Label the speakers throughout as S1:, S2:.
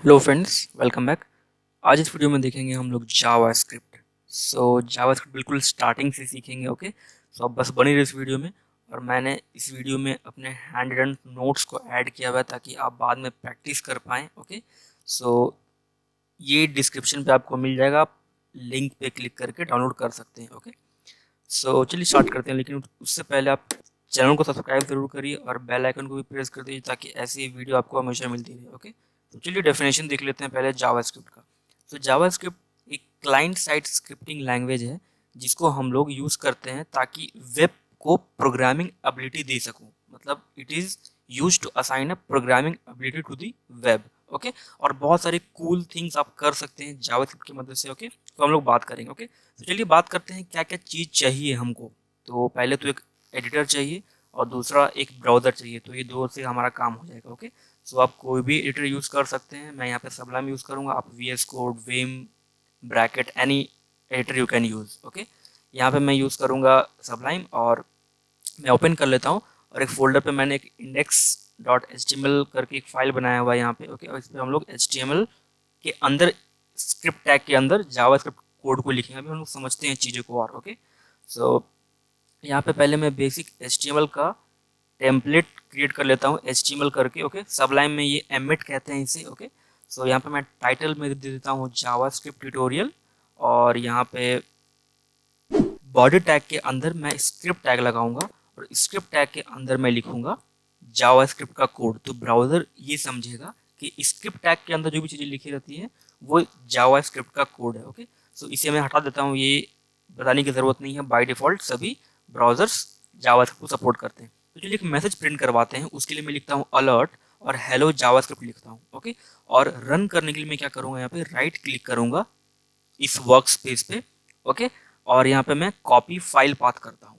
S1: Hello friends, welcome back. आज इस video में देखेंगे हम लोग जावास्क्रिप्ट। जावास्क्रिप्ट बिल्कुल स्टार्टिंग से सीखेंगे। ओके, सो अब बस बनी रही इस वीडियो में। और मैंने इस वीडियो में अपने हैंड रिटन नोट्स को ऐड किया हुआ है ताकि आप बाद में प्रैक्टिस कर पाएँ। ओके, सो ये डिस्क्रिप्शन पे आपको मिल जाएगा, आप लिंक पे क्लिक करके डाउनलोड कर सकते हैं। ओके, सो चलिए स्टार्ट करते हैं, लेकिन उससे पहले आप चैनल को सब्सक्राइब जरूर करिए और बेल आइकन को भी प्रेस कर दीजिए ताकि ऐसी वीडियो आपको हमेशा मिलती रहे। ओके, तो चलिए डेफिनेशन देख लेते हैं पहले जावास्क्रिप्ट का। तो जावास्क्रिप्ट एक क्लाइंट साइड स्क्रिप्टिंग लैंग्वेज है जिसको हम लोग यूज़ करते हैं ताकि वेब को प्रोग्रामिंग एबिलिटी दे सकूं। मतलब it is use to assign a programming ability to the web. Okay, और बहुत सारे कूल थिंग्स आप कर सकते हैं जावास्क्रिप्ट की मदद से। ओके, तो हम लोग बात करेंगे। ओके, तो चलिए बात करते हैं क्या क्या चीज़ चाहिए हमको। तो पहले तो एक एडिटर चाहिए और दूसरा एक ब्राउज़र चाहिए। तो ये दो से हमारा काम हो जाएगा। ओके, सो आप कोई भी एडिटर यूज़ कर सकते हैं। मैं यहाँ पे सबलाइम यूज़ करूँगा, आप वी एस कोड, वेम, bracket, any editor you can use. Okay, यहाँ पे मैं यूज़ करूँगा सबलाइम और मैं ओपन कर लेता हूँ। और एक फोल्डर पे मैंने एक index dot H T M L करके एक फाइल बनाया हुआ है यहाँ पे। ओके, और इस पर हम लोग एच टी एम एल के अंदर स्क्रिप्ट टैग के अंदर जावास्क्रिप्ट कोड को लिखेंगे। अभी हम लोग समझते हैं चीज़ों को और। ओके, सो यहाँ पे पहले मैं बेसिक HTML का टेम्पलेट क्रिएट कर लेता हूँ HTML करके। ओके, सबलाइम में ये एमिट कहते हैं इसे। ओके, सो यहाँ पे मैं टाइटल में दे देता हूँ जावास्क्रिप्ट ट्यूटोरियल और यहाँ पे बॉडी टैग के अंदर मैं स्क्रिप्ट टैग लगाऊंगा और स्क्रिप्ट टैग के अंदर मैं लिखूंगा जावास्क्रिप्ट का कोड। तो ब्राउज़र ये समझेगा कि स्क्रिप्ट टैग के अंदर जो भी चीज़ें लिखी रहती है वो जावास्क्रिप्ट का कोड है। ओके, सो इसे मैं हटा देता हूँ, ये बताने की ज़रूरत नहीं है। बाय डिफ़ॉल्ट सभी ब्राउज़र्स जावास्क्रिप्ट को सपोर्ट करते हैं। तो चलिए एक मैसेज प्रिंट करवाते हैं। उसके लिए मैं लिखता हूँ अलर्ट और हेलो जावास्क्रिप्ट लिखता हूँ। ओके, और रन करने के लिए मैं क्या करूँगा, यहाँ पे राइट क्लिक करूँगा इस वर्क स्पेस पे। ओके, और यहाँ पे मैं कॉपी फाइल पाथ करता हूँ।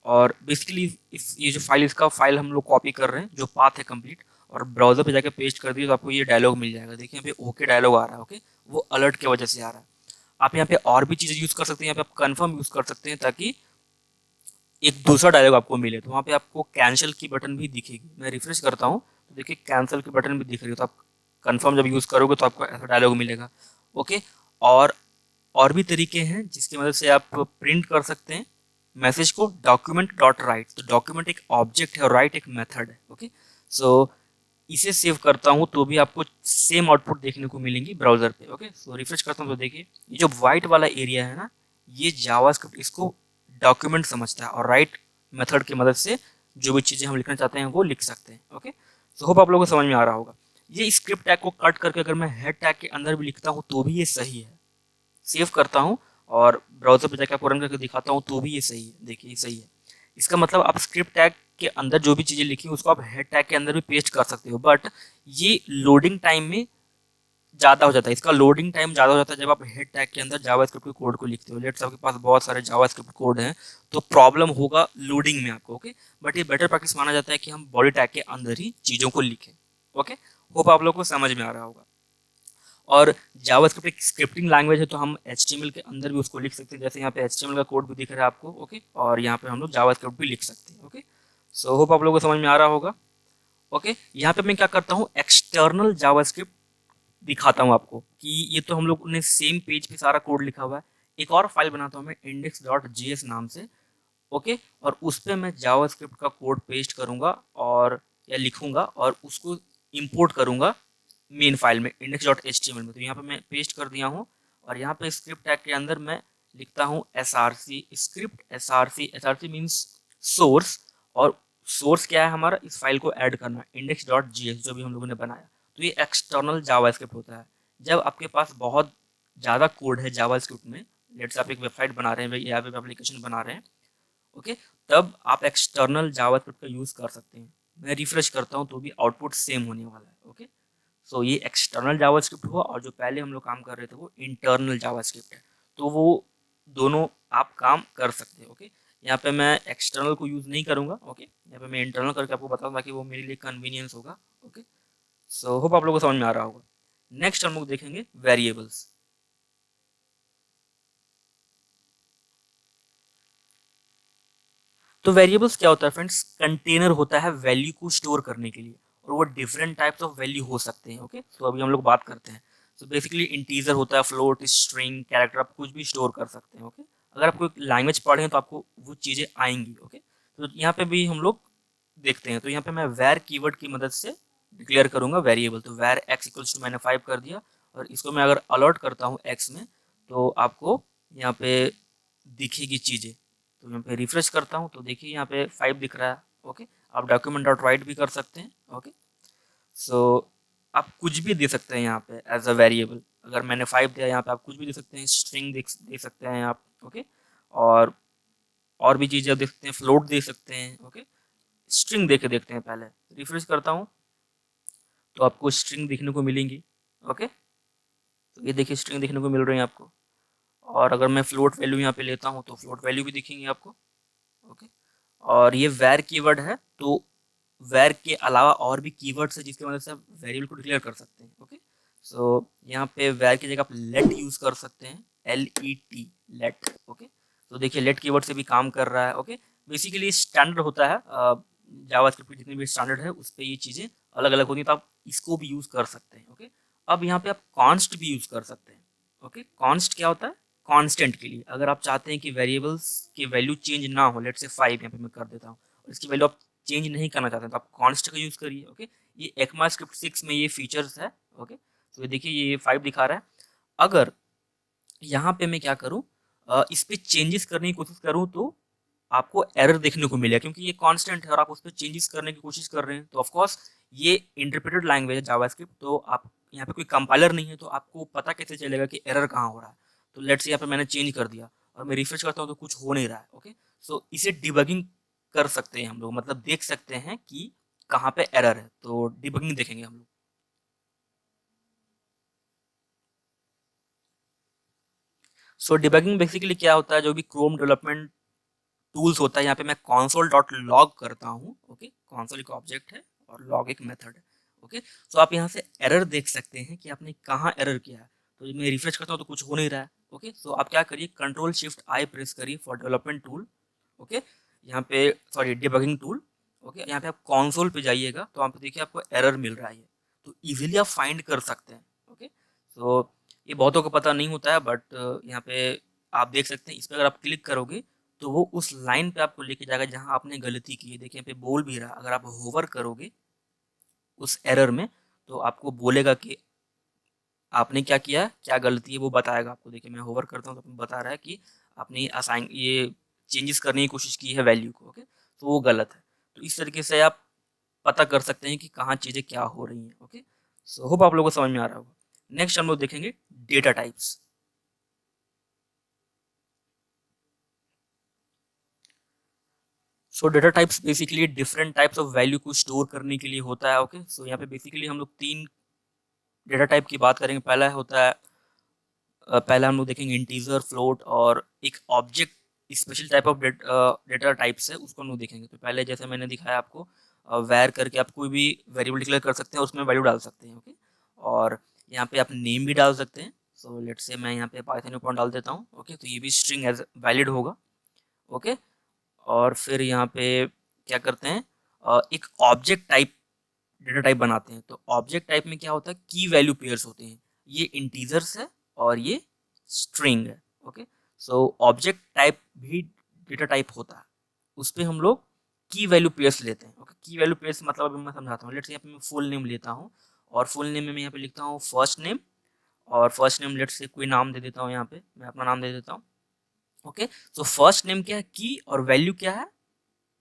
S1: और बेसिकली इस ये जो फाइल, इसका फाइल हम लोग कॉपी कर रहे हैं जो पाथ है कंप्लीट, और ब्राउजर पे जाके पेस्ट कर दिए तो आपको ये डायलॉग मिल जाएगा। देखिए यहाँ पे ओके डायलॉग आ रहा है। ओके, वो अलर्ट की वजह से आ रहा है। आप यहाँ पे और भी चीज़ें यूज़ कर सकते हैं। यहाँ पे आप कन्फर्म यूज़ कर सकते हैं ताकि एक दूसरा डायलॉग आपको मिले। तो वहाँ पे आपको कैंसिल की बटन भी दिखेगी। मैं रिफ्रेश करता हूँ तो देखिए कैंसिल की बटन भी दिख रही है। तो आप कन्फर्म जब यूज़ करोगे तो आपको ऐसा डायलॉग मिलेगा। ओके, और और भी तरीके हैं जिसकी मदद से आप प्रिंट कर सकते हैं मैसेज को। डॉक्यूमेंट डॉट राइट, तो डॉक्यूमेंट एक ऑब्जेक्ट है और राइट एक मेथड है। ओके, सो इसे सेव करता हूँ तो भी आपको सेम आउटपुट देखने को मिलेंगी ब्राउजर पे। ओके, सो रिफ्रेश करता हूँ तो देखिए ये जो व्हाइट वाला एरिया है ना, ये जावास्क्रिप्ट इसको डॉक्यूमेंट समझता है और राइट मेथड की मदद से जो भी चीज़ें हम लिखना चाहते हैं वो लिख सकते हैं। ओके, सो होप आप लोगों को समझ में आ रहा होगा। ये स्क्रिप्ट टैग को कट करके अगर मैं हेड टैग के अंदर भी लिखता हूँ तो भी ये सही है। सेव करता हूँ और ब्राउजर पे जाकर आपको रन करके दिखाता हूँ तो भी ये सही है। देखिए ये सही है। इसका मतलब आप स्क्रिप्ट टैग के अंदर जो भी चीज़ें लिखी उसको आप हेड टैग के अंदर भी पेस्ट कर सकते हो, बट ये लोडिंग टाइम में ज़्यादा हो जाता है। इसका लोडिंग टाइम ज़्यादा हो जाता है जब आप हेड टैग के अंदर जावास्क्रिप्ट के कोड को लिखते हो। लेट्स आपके पास बहुत सारे जावास्क्रिप्ट कोड हैं तो प्रॉब्लम होगा लोडिंग में आपको। ओके, बट ये बेटर प्रैक्टिस माना जाता है कि हम बॉडी टैग के अंदर ही चीज़ों को लिखें। ओके, होप आप लोग को समझ में आ रहा होगा। और जावास्क्रिप्ट एक स्क्रिप्टिंग लैंग्वेज है तो हम HTML के अंदर भी उसको लिख सकते हैं। जैसे यहाँ पे HTML का कोड भी दिख रहा है आपको। ओके, और यहाँ पे हम लोग जावास्क्रिप्ट भी लिख सकते हैं। ओके, सो होप आप लोगों को समझ में आ रहा होगा। ओके, यहाँ पे मैं क्या करता हूँ, एक्सटर्नल जावास्क्रिप्ट दिखाता हूँ आपको कि ये तो हम लोग ने सेम पेज पे सारा कोड लिखा हुआ है। एक और फाइल बनाता हूँ मैं इंडेक्स डॉट जी एस नाम से। ओके, और उस पर मैं जावास्क्रिप्ट का कोड पेस्ट करूँगा और या लिखूँगा और उसको इंपोर्ट करूँगा मेन फाइल में index dot H T M L में। तो यहाँ पे मैं पेस्ट कर दिया हूँ और यहाँ पे स्क्रिप्ट टैग के अंदर मैं लिखता हूँ S R C script. S R C means source, और सोर्स क्या है हमारा, इस फाइल को ऐड करना इंडेक्स डॉट जी एस जो भी हम लोगों ने बनाया। तो ये एक्सटर्नल जावास्क्रिप्ट होता है। जब आपके पास बहुत ज़्यादा कोड है जावास्क्रिप्ट में, लेट्स आप एक वेबसाइट बना रहे हैं या वेब एप्लीकेशन बना रहे हैं, ओके, तब आप एक्सटर्नल जावास्क्रिप्ट का यूज़ कर सकते हैं। मैं रिफ्रेश करता हूँ तो भी आउटपुट सेम होने वाला है। ओके, सो ये एक्सटर्नल जावास्क्रिप्ट हुआ और जो पहले हम लोग काम कर रहे थे वो इंटरनल जावास्क्रिप्ट है। तो वो दोनों आप काम कर सकते हैं। ओके, यहाँ पे मैं एक्सटर्नल को यूज़ नहीं करूँगा। ओके, यहाँ पे मैं इंटरनल करके आपको बताऊँगा कि वो मेरे लिए कन्वीनियंस होगा। ओके, सो होप आप लोगों को समझ में आ रहा होगा। नेक्स्ट हम लोग देखेंगे वेरिएबल्स। तो वेरिएबल्स क्या होता है फ्रेंड्स, कंटेनर होता है वैल्यू को स्टोर करने के लिए। और वो डिफरेंट टाइप्स ऑफ वैल्यू हो सकते हैं। ओके, तो अभी हम लोग बात करते हैं। सो बेसिकली इंटीजर होता है, फ्लोट, स्ट्रिंग, कैरेक्टर, आप कुछ भी स्टोर कर सकते हैं। ओके, अगर आपको एक लैंग्वेज पढ़े हैं तो आपको वो चीज़ें आएंगी। ओके, तो यहाँ पे भी हम लोग देखते हैं। तो यहाँ पे मैं वैर कीवर्ड की मदद से डिक्लेयर करूंगा वेरिएबल। तो वैर एक्स इक्वल्स टू, मैंने 5 कर दिया, और इसको मैं अगर अलर्ट करता हूँ एक्स में तो आपको यहाँ पे दिखेगी चीज़ें। तो यहाँ पे रिफ्रेश करता हूँ तो देखिए यहाँ पे 5 दिख रहा है। ओके, आप डॉक्यूमेंट डॉट राइट भी कर सकते हैं। ओके, सो आप कुछ भी दे सकते हैं यहाँ पे एज अ वेरिएबल। अगर मैंने 5 दिया, यहाँ पे आप कुछ भी दे सकते हैं, स्ट्रिंग दे सकते हैं आप। ओके, और भी चीज़ें दे सकते हैं, फ्लोट दे सकते हैं। ओके, स्ट्रिंग दे के देखते हैं, पहले रिफ्रेश करता हूँ तो आपको स्ट्रिंग देखने को मिलेंगी। ओके, तो ये देखिए स्ट्रिंग देखने को मिल रही है आपको। और अगर मैं फ्लोट वैल्यू यहाँ पे लेता हूँ तो फ्लोट वैल्यू भी दिखेंगी आपको। ओके, और ये वैर कीवर्ड है, तो वैर के अलावा और भी कीवर्ड्स है जिसकी मदद से आप वेरिएबल को डिक्लेयर कर सकते हैं। ओके, सो यहाँ पे वैर की जगह आप लेट यूज कर सकते हैं, LET, लेट। ओके, तो देखिए लेट कीवर्ड से भी काम कर रहा है। ओके, बेसिकली स्टैंडर्ड होता है जावास्क्रिप्ट की, जितनी भी स्टैंडर्ड है उस पर ये चीज़ें अलग अलग होती हैं, तो आप इसको भी यूज कर सकते हैं। ओके, अब यहाँ पे आप कॉन्स्ट भी यूज कर सकते हैं। ओके, कॉन्स्ट क्या होता है? कांस्टेंट के लिए अगर आप चाहते हैं कि वेरिएबल्स की वैल्यू चेंज ना हो, लेट से 5 यहाँ पे मैं कर देता हूँ, और इसकी वैल्यू आप चेंज नहीं करना चाहते हैं तो आप कांस्ट का यूज करिए। ओके, ये ECMAScript 6 में ये फीचर्स है। ओके, तो ये देखिए ये 5 दिखा रहा है। अगर यहाँ पे मैं क्या करूँ, इस पे चेंजेस करने की कोशिश करूँ तो आपको एरर देखने को मिलेगा, क्योंकि ये कांस्टेंट है और आप उस पर चेंजेस करने की कोशिश कर रहे हैं। तो ऑफकोर्स ये इंटरप्रेटेड लैंग्वेज है जावास्क्रिप्ट, तो आप यहाँ पे कोई कंपाइलर नहीं है, तो आपको पता कैसे चलेगा कि एरर कहाँ हो रहा है। तो लेट्स से यहाँ पे मैंने चेंज कर दिया और मैं रिफ्रेश करता हूँ तो कुछ हो नहीं रहा है। ओके, सो इसे डिबगिंग कर सकते हैं हम लोग, मतलब देख सकते हैं कि कहाँ पे एरर है, तो डिबगिंग देखेंगे हम लोग। सो डिबगिंग बेसिकली क्या होता है, जो भी क्रोम डेवलपमेंट टूल्स होता है, यहाँ पे मैं console डॉट लॉग करता हूँ। ओके, console एक ऑब्जेक्ट है और लॉग एक मेथड है। ओके, तो आप यहाँ से एरर देख सकते हैं कि आपने कहाँ एरर किया है। तो मैं रिफ्रेश करता हूँ तो कुछ हो नहीं रहा है। ओके, तो आप क्या करिए, Ctrl+Shift+I प्रेस करिए फॉर डेवलपमेंट टूल। ओके, यहाँ पे सॉरी डिबगिंग टूल। ओके, यहाँ पे आप console पे जाइएगा तो आप देखिए आपको एरर मिल रहा है, तो इजीली आप फाइंड कर सकते हैं। ओके, तो ये बहुतों को पता नहीं होता है, बट यहाँ पे आप देख सकते हैं, इस पर अगर आप क्लिक करोगे तो वो उस लाइन पे आपको लेके जाएगा जहां आपने गलती की है। देखिए यहाँ पे बोल भी रहा, अगर आप होवर करोगे उस एरर में तो आपको बोलेगा कि आपने क्या किया, क्या गलती है वो बताएगा आपको। देखिए मैं होवर करता हूँ तो बता रहा है कि आपने असाइन ये चेंजेस करने की कोशिश की है वैल्यू को। ओके, तो वो गलत है। तो इस तरीके से आप पता कर सकते हैं कि कहाँ चीज़ें क्या हो रही हैं। ओके, सो होप आप लोगों को समझ में आ रहा होगा। नेक्स्ट हम लोग देखेंगे data types. So data types basically different types of value को स्टोर करने के लिए होता है। ओके, सो यहाँ पे बेसिकली हम लोग 3 डेटा टाइप की बात करेंगे। पहला होता है पहला हम लोग देखेंगे इंटीजर, फ्लोट, और एक object special type of data types है उसको हम लोग देखेंगे। तो पहले जैसे मैंने दिखाया आपको, वैर करके आप कोई भी वेरिएबल डिक्लेयर कर सकते हैं, उसमें वैल्यू डाल सकते हैं। ओके, और यहाँ पे आप नेम भी डाल सकते हैं। सो लेट्स से मैं यहाँ पे पाइथन में डाल देता हूँ। ओके, तो ये भी स्ट्रिंग एज वैलिड होगा। ओके, और फिर यहाँ पे क्या करते हैं, एक ऑब्जेक्ट टाइप डेटा टाइप बनाते हैं। तो ऑब्जेक्ट टाइप में क्या होता है, की वैल्यू पेयर्स होते हैं। ये इंटीजर्स है और ये स्ट्रिंग है। ओके, सो ऑब्जेक्ट टाइप भी डेटा टाइप होता है, उस पर हम लोग की वैल्यू पेयर्स लेते हैं। ओके, की वैल्यू पेयर्स मतलब अभी मैं समझाता हूँ। लेट्स यहाँ पे मैं फुल नेम लेता हूँ, और फुल नेम में मैं यहाँ पे लिखता हूँ फर्स्ट नेम, और फर्स्ट नेम लेट्स से कोई नाम दे देता हूँ, यहाँ पे मैं अपना नाम दे देता हूँ। ओके, तो फर्स्ट नेम क्या है, की, और वैल्यू क्या है,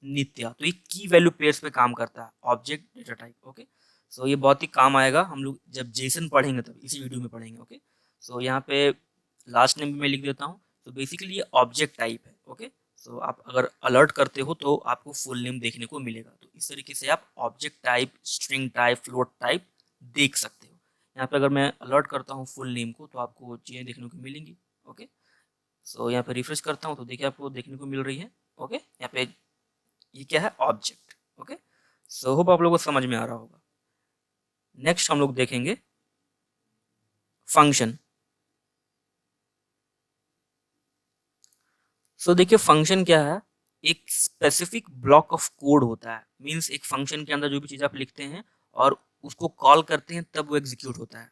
S1: नित्या। तो ये की वैल्यू पेयर्स पे काम करता है ऑब्जेक्ट डेटा टाइप। ओके, सो ये बहुत ही काम आएगा, हम लोग जब जेसन पढ़ेंगे तब इसी वीडियो में पढ़ेंगे। ओके, सो यहाँ पे लास्ट नेम भी मैं लिख देता हूँ। तो बेसिकली ये ऑब्जेक्ट टाइप है। ओके, सो आप अगर अलर्ट करते हो तो आपको फुल नेम देखने को मिलेगा। तो इस तरीके से आप object type, string type, float type देख सकते हो। यहाँ पे अगर मैं अलर्ट करता हूँ फुल नेम को तो आपको चीज़ें देखने को मिलेंगी। ओके, सो यहाँ पे रिफ्रेश करता हूँ तो देखिए आपको देखने को मिल रही है। ओके, यहाँ पे ये क्या है, ऑब्जेक्ट। ओके, सो होप आप लोगों को समझ में आ रहा होगा। नेक्स्ट हम लोग देखेंगे फंक्शन। सो देखिए फंक्शन क्या है, एक स्पेसिफिक ब्लॉक ऑफ कोड होता है। मींस एक फंक्शन के अंदर जो भी चीज़ आप लिखते हैं और उसको कॉल करते हैं तब वो एग्जीक्यूट होता है।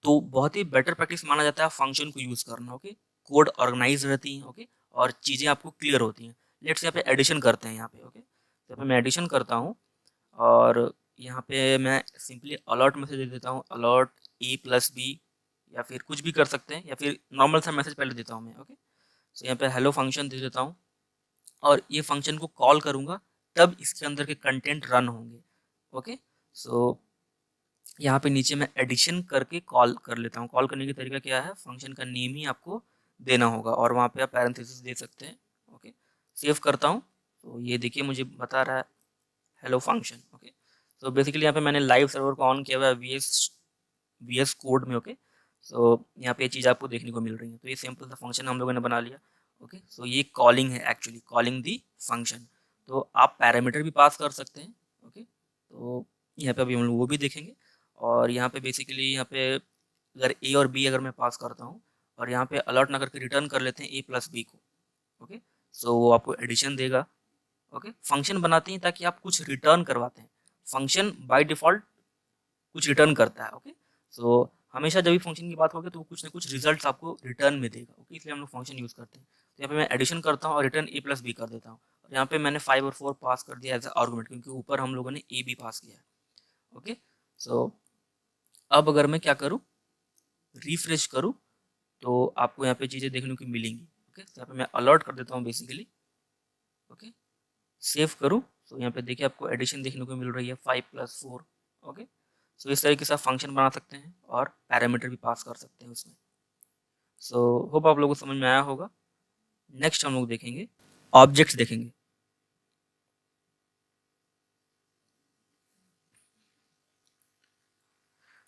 S1: तो बहुत ही बेटर प्रैक्टिस माना जाता है फंक्शन को यूज़ करना। ओके, कोड ऑर्गेनाइज रहती हैं। ओके, और चीज़ें आपको क्लियर होती हैं। लेट्स यहाँ पे एडिशन करते हैं यहाँ पे। ओके, तो यहाँ पे मैं एडिशन करता हूँ और यहाँ पे मैं सिंपली अलर्ट मैसेज दे देता हूँ, अलर्ट ए प्लस बी, या फिर कुछ भी कर सकते हैं, या फिर नॉर्मल सा मैसेज पहले देता हूँ मैं। ओके, तो यहाँ पे हेलो फंक्शन दे देता हूँ और ये फंक्शन को कॉल करूँगा तब इसके अंदर के कंटेंट रन होंगे। ओके, सो यहाँ पे नीचे मैं एडिशन करके कॉल कर लेता हूँ। कॉल करने की तरीका क्या है, फंक्शन का नेम ही आपको देना होगा और वहाँ पे आप पैरेंथेसिस दे सकते हैं। ओके, सेव करता हूँ तो ये देखिए मुझे बता रहा है हेलो फंक्शन। ओके, तो बेसिकली यहाँ पे मैंने लाइव सर्वर को ऑन किया हुआ है वीएस कोड में। ओके, सो यहाँ पे ये चीज़ आपको देखने को मिल रही है। तो ये सिंपल सा फंक्शन हम लोगों ने बना लिया। ओके, सो ये कॉलिंग है, एक्चुअली कॉलिंग दी फंक्शन। तो आप पैरामीटर भी पास कर सकते हैं। ओके, तो यहाँ पे अभी हम लोग वो भी देखेंगे। और यहाँ पे बेसिकली यहाँ पे अगर ए और बी अगर मैं पास करता हूँ और यहाँ पे अलर्ट ना करके रिटर्न कर लेते हैं ए प्लस बी को। ओके, सो वो आपको एडिशन देगा। ओके, फंक्शन बनाते हैं ताकि आप कुछ रिटर्न करवाते हैं। फंक्शन बाय डिफ़ॉल्ट कुछ रिटर्न करता है। ओके, सो हमेशा जब भी फंक्शन की बात होगी तो वो कुछ ना कुछ रिजल्ट्स आपको रिटर्न में देगा। ओके, इसलिए हम लोग फंक्शन यूज़ करते हैं। तो यहाँ पे मैं एडिशन करता हूँ और रिटर्न ए प्लस बी कर देता हूँ। और यहाँ पे मैंने 5 और 4 पास कर दिया एज ए आर्गूमेंट, क्योंकि ऊपर हम लोगों ने ए बी पास किया है। ओके, सो अब अगर मैं क्या करूँ, रिफ्रेश करूँ, तो आपको यहाँ पे चीज़ें देखने को मिलेंगी। ओके, तो यहाँ पे मैं अलर्ट कर देता हूँ बेसिकली। ओके, सेव करूँ तो यहाँ पे देखिए आपको एडिशन देखने को मिल रही है 5+4। ओके, सो इस तरीके से आप फंक्शन बना सकते हैं और पैरामीटर भी पास कर सकते हैं उसमें। सो होप आप लोगों को समझ में आया होगा। नेक्स्ट हम लोग देखेंगे ऑब्जेक्ट्स देखेंगे।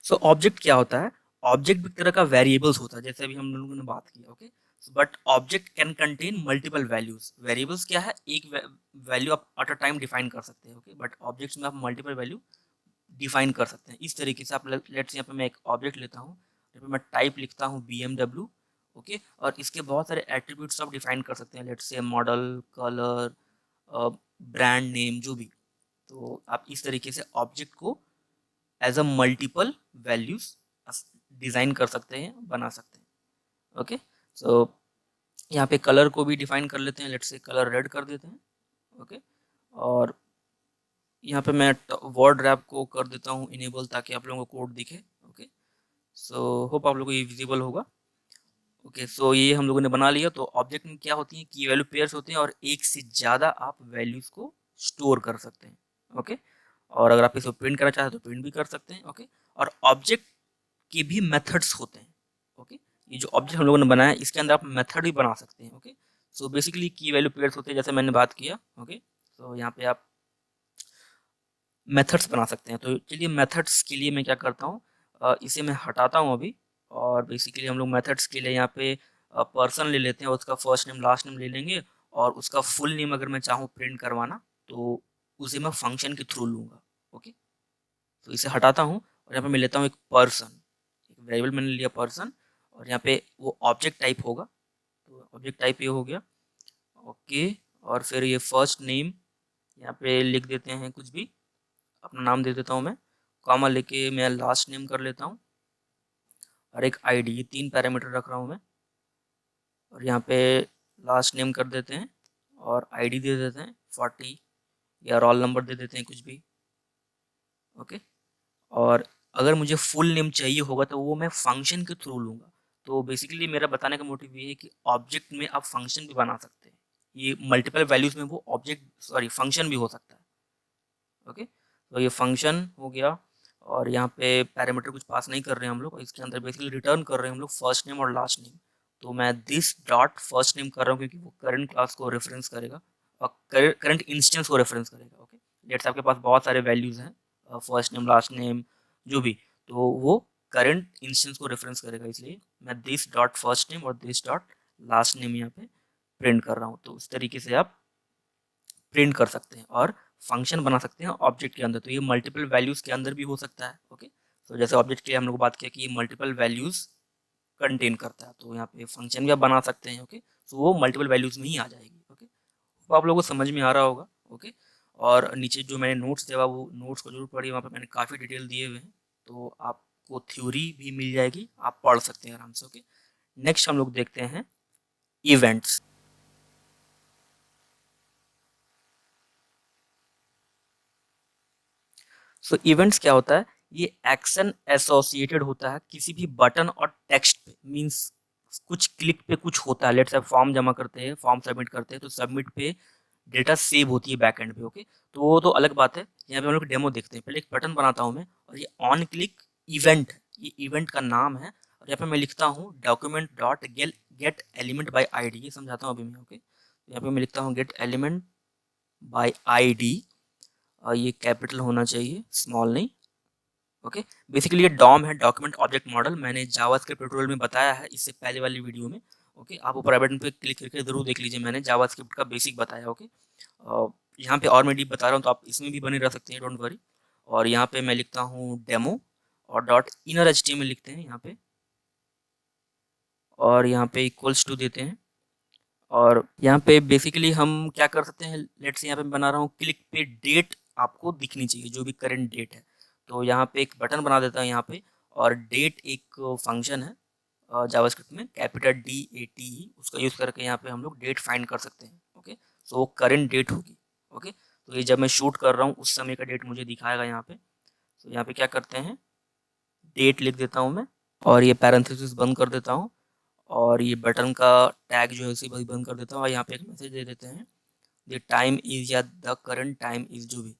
S1: सो ऑब्जेक्ट क्या होता है, ऑब्जेक्ट भी एक तरह का वेरिएबल्स होता है, जैसे अभी हम लोगों ने बात की। Okay, but object can contain multiple values. Variables क्या है, एक वैल्यू आप एट अ टाइम डिफाइन कर सकते हैं। ओके, बट ऑब्जेक्ट्स में आप मल्टीपल वैल्यू डिफाइन कर सकते हैं। इस तरीके से आप लेट्स यहाँ पे मैं एक ऑब्जेक्ट लेता हूँ, यहाँ पे मैं टाइप लिखता हूँ BMW। ओके, और इसके बहुत सारे एट्रीब्यूट्स आप डिफाइन कर सकते हैं, let's say model, colour, brand name, जो भी। तो आप इस तरीके से ऑब्जेक्ट को as a multiple values design कर सकते हैं, बना सकते हैं। ओके, सो यहाँ पे कलर को भी डिफाइन कर लेते हैं, लेट्स से कलर रेड कर देते हैं। ओके, और यहाँ पे मैं वर्ड रैप को कर देता हूँ इनेबल, ताकि आप लोगों को कोड दिखे। ओके, सो होप आप लोगों को ये विजिबल होगा। ओके, सो ये हम लोगों ने बना लिया। तो ऑब्जेक्ट में क्या होती है, की वैल्यू पेयर्स होते हैं और एक से ज़्यादा आप वैल्यूज़ को स्टोर कर सकते हैं। ओके, और अगर आप इसको प्रिंट करना चाहें तो प्रिंट भी कर सकते हैं। ओके, और ऑब्जेक्ट के भी मेथड्स होते हैं। ओके, ये जो ऑब्जेक्ट हम लोगों ने बनाया इसके अंदर आप मेथड भी बना सकते हैं। ओके, सो बेसिकली की वैल्यू पेयर्स होते हैं, जैसे मैंने बात किया। ओके, तो यहाँ पे आप मेथड्स बना सकते हैं। तो चलिए मेथड्स के लिए मैं क्या करता हूँ, इसे मैं हटाता हूँ अभी। और बेसिकली हम लोग मेथड्स के लिए यहाँ पे पर्सन ले लेते हैं, उसका फर्स्ट नेम लास्ट नेम ले लेंगे, और उसका फुल नेम अगर मैं चाहूँ प्रिंट करवाना तो उसे मैं फंक्शन के थ्रू लूँगा। ओके, तो इसे हटाता हूँ और यहाँ पे मैं लेता हूँ एक पर्सन, एक वेरिएबल मैंने लिया पर्सन, और यहाँ पे वो ऑब्जेक्ट टाइप होगा। तो ऑब्जेक्ट टाइप ये हो गया। ओके, और फिर ये फर्स्ट नेम यहाँ पे लिख देते हैं, कुछ भी अपना नाम दे देता हूँ मैं, कॉमा लेके मैं लास्ट नेम कर लेता हूँ, और एक आईडी, ये 3 पैरामीटर रख रहा हूँ मैं। और यहाँ पे लास्ट नेम कर देते हैं और आईडी दे देते हैं 40, या रोल नंबर दे देते हैं, कुछ भी। ओके, और अगर मुझे फुल नेम चाहिए होगा तो वो मैं फंक्शन के थ्रू लूँगा। तो बेसिकली मेरा बताने का मोटिव ये है कि ऑब्जेक्ट में आप फंक्शन भी बना सकते हैं। ये मल्टीपल वैल्यूज़ में वो ऑब्जेक्ट सॉरी फंक्शन भी हो सकता है। ओके, तो ये फंक्शन हो गया। और यहाँ पे पैरामीटर कुछ पास नहीं कर रहे हैं हम लोग, इसके अंदर बेसिकली रिटर्न कर रहे हैं हम लोग फर्स्ट नेम और लास्ट नेम। तो मैं दिस डॉट फर्स्ट नेम कर रहा हूँ क्योंकि वो करंट क्लास को रेफरेंस करेगा और करंट इंस्टेंस को रेफरेंस करेगा। ओके, लेट्स आपके पास बहुत सारे वैल्यूज़ हैं, फर्स्ट नेम लास्ट नेम जो भी, तो वो करंट इंस्टेंस को रेफरेंस करेगा, इसलिए मैं दिस डॉट फर्स्ट नेम और दिस डॉट लास्ट नेम यहाँ पे प्रिंट कर रहा हूँ। तो उस तरीके से आप प्रिंट कर सकते हैं और फंक्शन बना सकते हैं ऑब्जेक्ट के अंदर। तो ये मल्टीपल वैल्यूज़ के अंदर भी हो सकता है। ओके, तो जैसे ऑब्जेक्ट के लिए हम लोग बात किया कि ये मल्टीपल वैल्यूज़ कंटेन करता है, तो यहाँ पे फंक्शन भी आप बना सकते हैं। ओके, तो वो मल्टीपल वैल्यूज़ में ही आ जाएगी। ओके, तो आप लोगों को समझ में आ रहा होगा। ओके, और नीचे जो मैंने नोट्स दिया वो नोट्स को जरूर पढ़िए, वहाँ पे मैंने काफ़ी डिटेल दिए हुए हैं, तो आपको थ्योरी भी मिल जाएगी, आप पढ़ सकते हैं आराम से। ओके, नेक्स्ट हम लोग देखते हैं इवेंट्स। सो इवेंट्स क्या होता है, ये एक्शन एसोसिएटेड होता है किसी भी बटन और टेक्स्ट पे, मींस कुछ क्लिक पे कुछ होता है। लेट्स से फॉर्म जमा करते हैं, फॉर्म सबमिट करते हैं, तो सबमिट पे डेटा सेव होती है बैकएंड पे। ओके, तो वो तो अलग बात है। यहाँ पे हम लोग डेमो देखते हैं। पहले एक बटन बनाता हूँ मैं, और ये ऑन क्लिक इवेंट, ये इवेंट का नाम है। और यहाँ पे मैं लिखता हूँ document dot get element by ID, ये समझाता हूँ अभी मैं। ओके, यहाँ पे मैं लिखता हूँ गेट एलिमेंट बाय आईडी, और ये कैपिटल होना चाहिए, स्मॉल नहीं। ओके, बेसिकली ये डॉम है, डॉक्यूमेंट ऑब्जेक्ट मॉडल। मैंने जावास्क्रिप्ट ट्यूटोरियल में बताया है इससे पहले वाली वीडियो में। ओके, आप ऊपर आई बटन पे क्लिक करके जरूर देख लीजिए, मैंने जावास्क्रिप्ट का बेसिक बताया। ओके, यहाँ पे और मैं डीप बता रहा हूँ, तो आप इसमें भी बने रह सकते हैं, डोंट वरी। और यहाँ पे मैं लिखता हूँ डेमो, और डॉट इनर एचटीएमएल लिखते हैं यहाँ पे, और यहाँ पे इक्वल्स टू देते हैं। और यहाँ पे बेसिकली हम क्या कर सकते हैं, लेट्स से यहाँ पे मैं बना रहा हूँ क्लिक पे डेट आपको दिखनी चाहिए, जो भी करंट डेट है। तो यहाँ पे एक बटन बना देता हूँ यहाँ पे, और डेट एक फंक्शन है जावास्क्रिप्ट में, कैपिटल DATE, उसका यूज़ करके यहाँ पे हम लोग डेट फाइंड कर सकते हैं। ओके, तो वो करंट डेट होगी। ओके, तो ये जब मैं शूट कर रहा हूँ उस समय का डेट मुझे दिखाएगा यहाँ पे। तो यहाँ पे क्या करते हैं, डेट लिख देता हूँ मैं, और ये पैरेंथेसिस बंद कर देता हूँ, और ये बटन का टैग जो है उसे भी बंद कर देता हूँ, और यहाँ पे एक मैसेज दे देते हैं द टाइम इज, या द करंट टाइम इज, जो भी।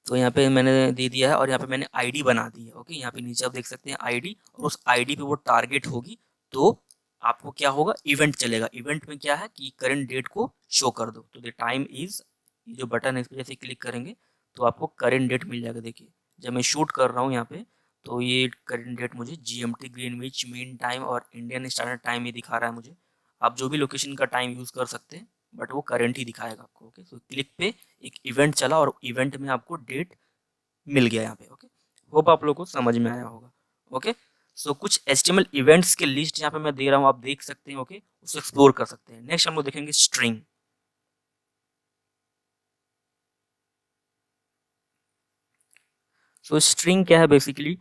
S1: तो यहाँ पे मैंने दे दिया है, और यहाँ पे मैंने आईडी बना दी है। ओके, यहाँ पे नीचे आप देख सकते हैं आईडी, और उस आईडी पे वो टारगेट होगी, तो आपको क्या होगा, इवेंट चलेगा। इवेंट में क्या है कि करंट डेट को शो कर दो, तो द टाइम इज, जो बटन है इस पर जैसे क्लिक करेंगे तो आपको करंट डेट मिल जाएगा। देखिए जब मैं शूट कर रहा हूँ यहाँ पे, तो ये करंट डेट मुझे GMT ग्रीनविच मीन टाइम और इंडियन स्टैंडर्ड टाइम ये दिखा रहा है मुझे। आप जो भी लोकेशन का टाइम यूज़ कर सकते हैं, बट वो करंट ही दिखाएगा आपको। ओके, तो क्लिक पे एक इवेंट चला, और इवेंट में आपको डेट मिल गया यहाँ पे। ओके, होप आप लोगों को समझ में आया होगा। ओके, सो कुछ HTML इवेंट्स के लिस्ट यहाँ पे मैं दे रहा हूँ, आप देख सकते हैं। ओके, उसको एक्सप्लोर कर सकते हैं। नेक्स्ट हम लोग देखेंगे स्ट्रिंग। सो स्ट्रिंग क्या है, बेसिकली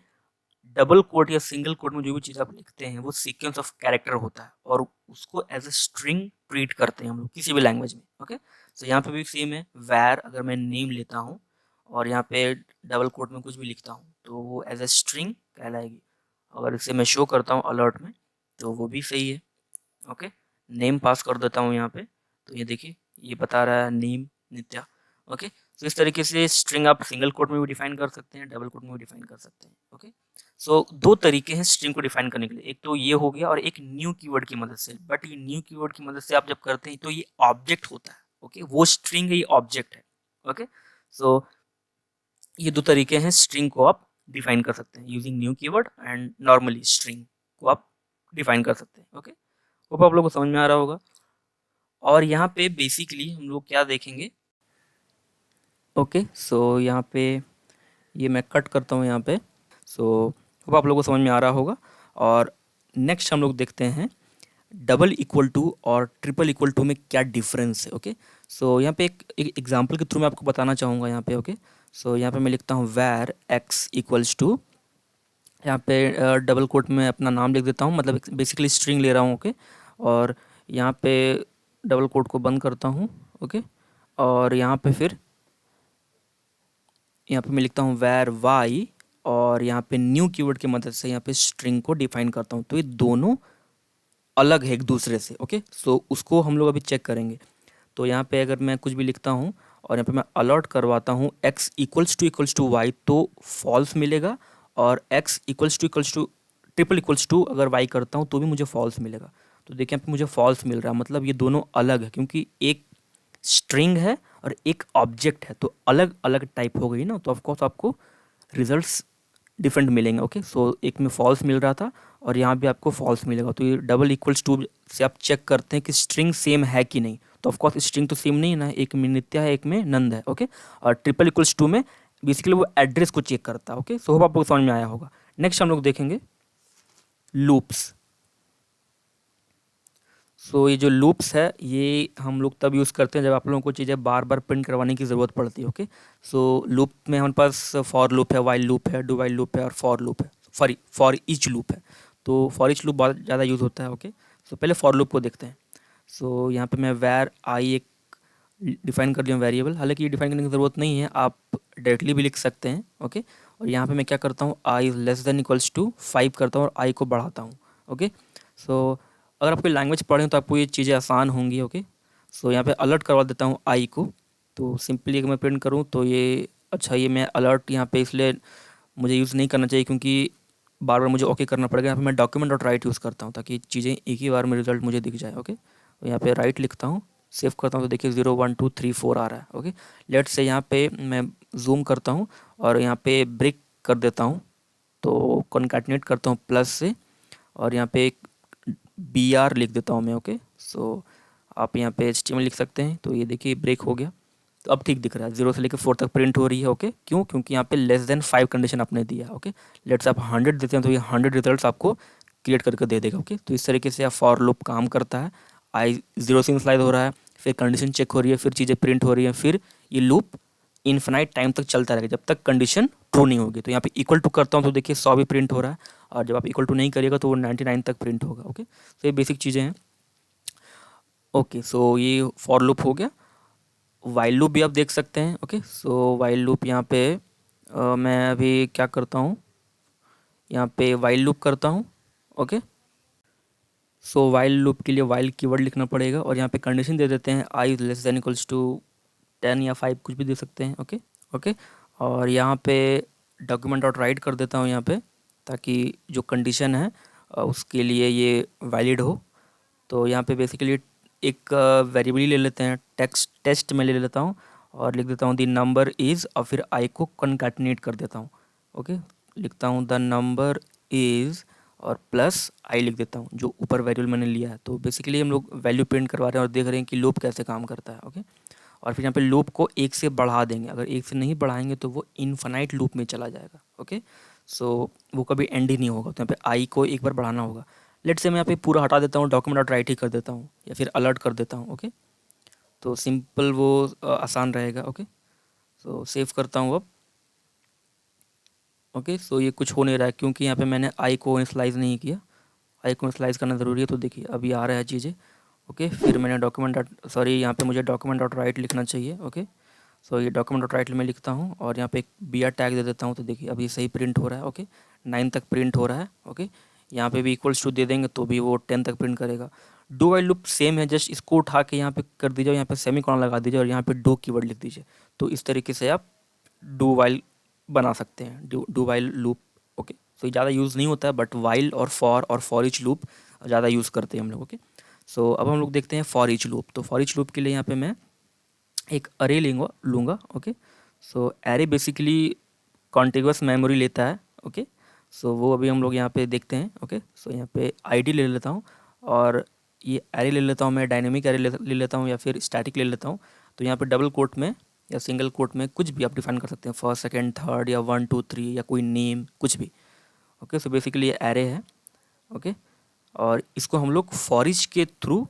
S1: डबल कोट या सिंगल कोट में जो भी चीज़ आप लिखते हैं वो सीक्वेंस ऑफ कैरेक्टर होता है, और उसको एज ए स्ट्रिंग ट्रीट करते हैं हम लोग किसी भी लैंग्वेज में। ओके, सो यहाँ पे भी सेम है, वैर अगर मैं नेम लेता हूँ और यहाँ पे डबल कोट में कुछ भी लिखता हूँ तो वो एज ए स्ट्रिंग कहलाएगी। अगर इसे मैं शो करता हूँ अलर्ट में तो वो भी सही है। ओके, नेम पास कर देता हूँ यहाँ पे, तो ये देखिए ये बता रहा है नेम नित्या। ओके, तो इस तरीके से स्ट्रिंग आप सिंगल कोट में भी डिफाइन कर सकते हैं, डबल कोट में भी डिफाइन कर सकते हैं। ओके, सो दो तरीके हैं स्ट्रिंग को डिफाइन करने के लिए, एक तो ये हो गया, और एक न्यू कीवर्ड की मदद से। बट ये न्यू कीवर्ड की मदद से आप जब करते हैं तो ये ऑब्जेक्ट होता है। ओके, वो स्ट्रिंग है, ये ऑब्जेक्ट है। ओके, सो ये दो तरीके हैं स्ट्रिंग को आप डिफाइन कर सकते हैं, using new keyword and normally string को आप डिफाइन कर सकते हैं। ओके, होप आप लोगों को समझ में आ रहा होगा। और यहाँ पे बेसिकली हम लोग क्या देखेंगे, ओके, सो यहाँ पे ये मैं कट करता हूँ यहाँ पे। सो होप आप लोगों को समझ में आ रहा होगा। और नेक्स्ट हम लोग देखते हैं डबल इक्वल टू और ट्रिपल इक्वल टू में क्या डिफरेंस है। ओके, सो यहाँ पे एक एग्जांपल के थ्रू मैं आपको बताना चाहूँगा यहाँ पे। ओके, सो यहाँ पे मैं लिखता हूँ वैर x इक्वल्स टू, यहाँ पे डबल कोट में अपना नाम लिख देता हूँ, मतलब बेसिकली स्ट्रिंग ले रहा हूँ। ओके, और यहाँ पे डबल कोट को बंद करता हूँ। ओके, और यहाँ पे फिर यहाँ पे मैं लिखता हूँ वैर y, और यहाँ पे न्यू कीवर्ड की मदद से यहाँ पे स्ट्रिंग को डिफाइन करता हूँ। तो ये दोनों अलग है एक दूसरे से। ओके, सो उसको हम लोग अभी चेक करेंगे। तो यहाँ पे अगर मैं कुछ भी लिखता हूँ और यहाँ पे मैं अलर्ट करवाता हूँ x इक्वल्स टू y, तो फॉल्स मिलेगा, और x equals to triple equals to अगर y करता हूँ तो भी मुझे फॉल्स मिलेगा। तो देखिए यहाँ पे मुझे फॉल्स मिल रहा है, मतलब ये दोनों अलग है, क्योंकि एक स्ट्रिंग है और एक ऑब्जेक्ट है, तो अलग अलग टाइप हो गई ना, तो ऑफकोर्स आपको रिजल्ट्स डिफरेंट मिलेंगे। ओके, सो एक में फॉल्स मिल रहा था और यहाँ भी आपको फॉल्स मिलेगा। तो ये डबल इक्वल्स टू से आप चेक करते हैं कि स्ट्रिंग सेम है कि नहीं। तो ऑफकोर्स स्ट्रिंग तो सेम नहीं है ना, एक में नित्या है एक में नंद है। ओके, और ट्रिपल इक्वल्स टू में बेसिकली वो एड्रेस को चेक करता है। ओके, सो होप आपको समझ में आया होगा। नेक्स्ट हम लोग देखेंगे लूप्स। सो ये जो लूप्स है ये हम लोग तब यूज़ करते हैं जब आप लोगों को चीज़ें बार बार प्रिंट करवाने की ज़रूरत पड़ती है। ओके, सो लूप में हमारे पास फॉर लूप है, वाइल लूप है, डू वाइल लूप है और फॉर लूप है, फॉर ईच लूप है। तो फॉर ईच लूप बहुत ज़्यादा यूज़ होता है। ओके, सो पहले फॉर लूप को देखते हैं। सो यहाँ पे मैं वैर आई एक डिफाइन कर दिया वेरिएबल। हालांकि ये डिफाइन करने की ज़रूरत नहीं है, आप डायरेक्टली भी लिख सकते हैं। ओके, और यहाँ पे मैं क्या करता हूँ, I is less than equals to 5 करता हूँ और आई को बढ़ाता हूँ। ओके, सो अगर आप कोई लैंग्वेज पढ़ें तो आपको ये चीज़ें आसान होंगी। ओके, सो यहाँ पे अलर्ट करवा देता हूँ आई को। तो सिंपली अगर मैं प्रिंट करूँ तो ये अच्छा, ये मैं अलर्ट यहाँ पे इसलिए मुझे यूज़ नहीं करना चाहिए क्योंकि बार बार मुझे ओके करना पड़ेगा। यहाँ पे मैं डॉक्यूमेंट डॉट राइट यूज़ करता हूँ ताकि चीज़ें एक ही बार में रिजल्ट मुझे दिख जाए। ओके, तो यहाँ पे राइट लिखता हूँ, सेव करता हूँ तो देखिए 0 1 2 3 4 आ रहा है। ओके, लेट्स से यहाँ पे मैं जूम करता हूँ और यहाँ पे ब्रेक कर देता हूँ, तो कॉन्कैटिनेट करता हूँ प्लस से और यहाँ पे एक बी आर लिख देता हूँ मैं। ओके, सो आप यहाँ पे HTML लिख सकते हैं। तो ये देखिए ब्रेक हो गया, तो अब ठीक दिख रहा है, 0 से लेकर 4 तक प्रिंट हो रही है। ओके, क्यों? क्योंकि यहाँ पे लेस देन 5 कंडीशन आपने दिया है। ओके, लेट्स आप 100 देते हैं तो ये 100 रिजल्ट्स आपको क्रिएट करके दे देगा। ओके, तो इस तरीके से आप फॉर लूप काम करता है। आई 0 से इनिशियलाइज हो रहा है, फिर कंडीशन चेक हो रही है, फिर चीज़ें प्रिंट हो रही हैं, फिर ये लूप इन्फिनाइट टाइम तक चलता रहेगा जब तक कंडीशन ट्रू नहीं होगी। तो यहाँ पे इक्वल टू करता हूँ तो देखिए 100 भी प्रिंट हो रहा है, और जब आप इक्वल टू नहीं करिएगा तो वो 99 तक प्रिंट होगा। ओके, तो ये बेसिक चीज़ें हैं। ओके, सो ये फॉर लूप हो गया। वाइल लूप भी आप देख सकते हैं। ओके, सो वाइल लूप यहाँ पे मैं अभी क्या करता हूँ, यहाँ पे वाइल लूप करता हूँ। ओके, सो वाइल लूप के लिए वाइल कीवर्ड लिखना पड़ेगा और यहाँ पे कंडीशन दे देते हैं आई लेस देन इक्वल्स टू 10 या 5, कुछ भी दे सकते हैं। ओके, ओके, और यहाँ पे डॉक्यूमेंट डॉट राइट कर देता हूँ यहाँ पे, ताकि जो कंडीशन है उसके लिए ये वैलिड हो। तो यहाँ पे बेसिकली एक वेरिएबल ले लेते हैं, टेस्ट में ले लेता हूँ और लिख देता हूँ द नंबर इज़, और फिर आई को कॉन्कैटिनेट कर देता हूँ। ओके, लिखता हूँ द नंबर इज़ और प्लस आई लिख देता हूँ जो ऊपर वेरिएबल मैंने लिया है। तो बेसिकली हम लोग वैल्यू प्रिंट करवा रहे हैं और देख रहे हैं कि लूप कैसे काम करता है। ओके, और फिर यहाँ पे लूप को 1 से बढ़ा देंगे। अगर 1 से नहीं बढ़ाएंगे तो वो इनफाइनाइट लूप में चला जाएगा। ओके, सो वो कभी एंड ही नहीं होगा। तो यहाँ पे आई को एक बार बढ़ाना होगा। लेट से मैं यहाँ पे पूरा हटा देता हूँ, डॉक्यूमेंट डॉट राइट ही कर देता हूँ या फिर अलर्ट कर देता हूँ। ओके, तो सिंपल वो आसान रहेगा। ओके, सो सेव करता हूँ अब। ओके, सो ये कुछ हो नहीं रहा है क्योंकि यहाँ पे मैंने आई को इनिशियलाइज़ नहीं किया। आई को इनिशियलाइज़ करना ज़रूरी है। तो देखिए अभी आ रहा है चीज़ें। ओके, फिर मैंने डॉक्यूमेंट डॉट सॉरी यहाँ पे मुझे डॉक्यूमेंट डॉट राइट लिखना चाहिए। ओके, सो ये डॉक्यूमेंट डॉट राइट में लिखता हूँ और यहाँ पे एक बी आर टैग दे देता हूँ। तो देखिए अभी सही प्रिंट हो रहा है। ओके, 9 तक प्रिंट हो रहा है। ओके, यहाँ पे भी इक्वल्स टू दे देंगे तो भी वो 10 तक प्रिंट करेगा। डू वाइल लूप सेम है, जस्ट इसको उठा के यहाँ पे कर दीजिए, यहाँ पे सेमी कॉलन लगा दीजिए और यहाँ पे डू कीवर्ड लिख दीजिए। तो इस तरीके से आप डू वाइल बना सकते हैं, डू वाइल लूप। ओके, सो ज़्यादा यूज़ नहीं होता है, बट वाइल और फॉर ईच लूप ज़्यादा यूज़ करते हैं हम लोग। ओके, सो अब हम लोग देखते हैं फॉर ईच लूप। तो फॉर ईच लूप के लिए यहाँ पे मैं एक अरे लूँगा। ओके, सो एरे बेसिकली कॉन्टिगुअस मेमोरी लेता है। ओके, सो वो अभी हम लोग यहाँ पे देखते हैं। ओके, सो यहाँ पे आईडी ले लेता हूँ और ये एरे ले लेता हूँ मैं, डायनेमिक एरे ले लेता हूँ या फिर स्टैटिक ले लेता हूँ। तो यहाँ पे डबल कोट में या सिंगल कोट में कुछ भी आप डिफाइन कर सकते हैं, फर्स्ट सेकंड थर्ड या 1 2 3 या कोई नेम, कुछ भी। ओके, सो बेसिकली ये एरे है। ओके, और इसको हम लोग फॉर ईच के थ्रू